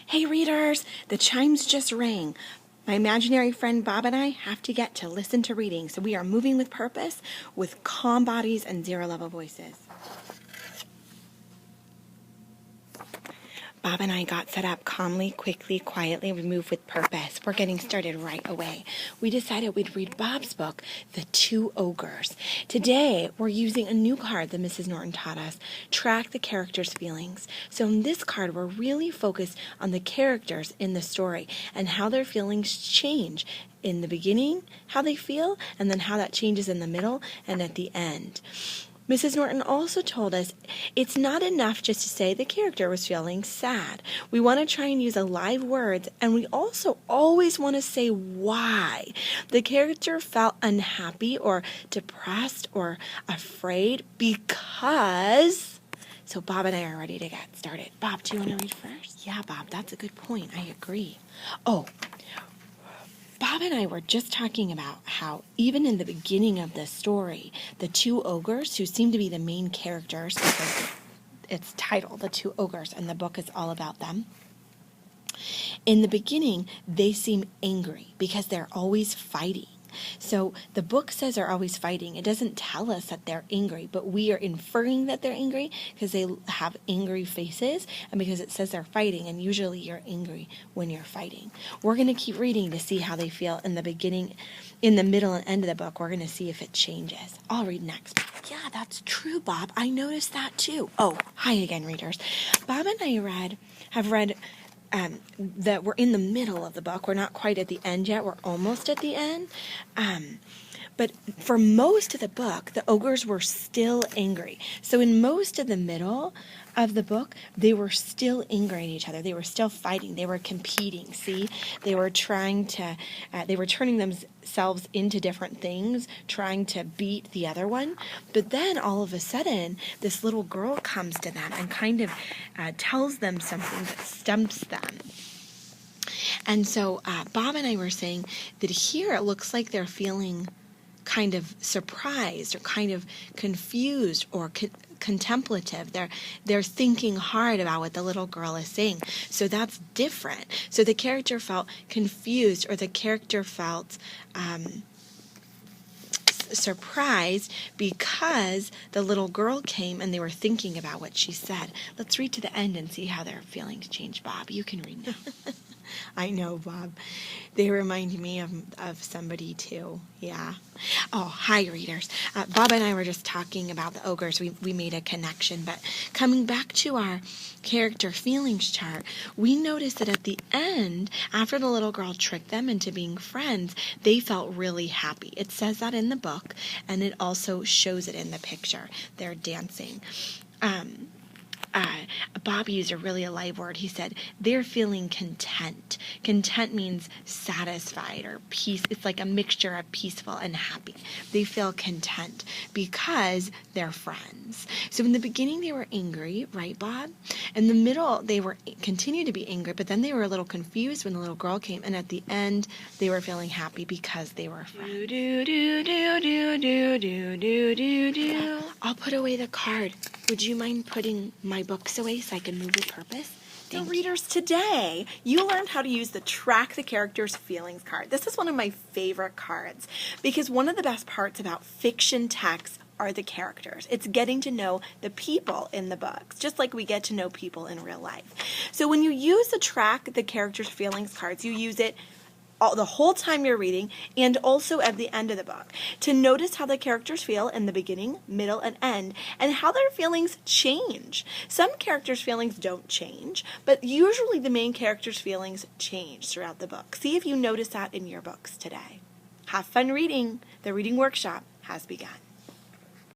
Hey readers, the chimes just rang. My imaginary friend Bob and I have to get to listen to reading, so we are moving with purpose with calm bodies and zero-level voices. Bob and I got set up calmly, quickly, quietly. We move with purpose. We're getting started right away. We decided we'd read Bob's book, The Two Ogres. Today, we're using a new card that Mrs. Norton taught us, Track the Characters' Feelings. So in this card, we're really focused on the characters in the story and how their feelings change in the beginning, how they feel, and then how that changes in the middle and at the end. Mrs. Norton also told us it's not enough just to say the character was feeling sad. We want to try and use alive words, and we also always want to say why. The character felt unhappy or depressed or afraid because... So Bob and I are ready to get started. Bob, do you want to read first? Yeah, Bob, that's a good point. I agree. Bob and I were just talking about how even in the beginning of the story, the two ogres, who seem to be the main characters, because it's titled The Two Ogres, and the book is all about them, in the beginning, they seem angry because they're always fighting. So the book says they're always fighting. It doesn't tell us that they're angry, but we are inferring that they're angry because they have angry faces and because it says they're fighting, and usually you're angry when you're fighting. We're going to keep reading to see how they feel in the beginning, in the middle and end of the book. We're going to see if it changes. I'll read next. Yeah, that's true, Bob. I noticed that too. Oh, hi again, readers. Bob and I have read that we're in the middle of the book. We're not quite at the end yet. We're almost at the end. But for most of the book, the ogres were still angry. So in most of the middle of the book, they were still angry at each other. They were still fighting. They were competing. See, they were trying to, they were turning themselves into different things, trying to beat the other one. But then all of a sudden, this little girl comes to them and kind of tells them something that stumps them. And so Bob and I were saying that here it looks like they're feeling kind of surprised or kind of confused or contemplative. They're thinking hard about what the little girl is saying. So that's different. So the character felt confused, or the character felt surprised because the little girl came and they were thinking about what she said. Let's read to the end and see how their feelings change. Bob, you can read now. I know, Bob. They remind me of somebody too. Yeah. Oh, hi, readers. Bob and I were just talking about the ogres. We made a connection. But coming back to our character feelings chart, we noticed that at the end, after the little girl tricked them into being friends, they felt really happy. It says that in the book, and it also shows it in the picture. They're dancing. Bob used a really alive word. He said they're feeling content. Content means satisfied or peace. It's like a mixture of peaceful and happy. They feel content because they're friends. So in the beginning they were angry, right, Bob? In the middle they continued to be angry, but then they were a little confused when the little girl came, and at the end they were feeling happy because they were friends. I'll put away the card. Would you mind putting my books away so I can move with purpose? So readers, today you learned how to use the Track the Characters' Feelings card. This is one of my favorite cards because one of the best parts about fiction texts are the characters. It's getting to know the people in the books, just like we get to know people in real life. So when you use the Track the Characters' Feelings cards, you use it the whole time you're reading, and also at the end of the book, to notice how the characters feel in the beginning, middle, and end, and how their feelings change. Some characters' feelings don't change, but usually the main character's feelings change throughout the book. See if you notice that in your books today. Have fun reading. The reading workshop has begun.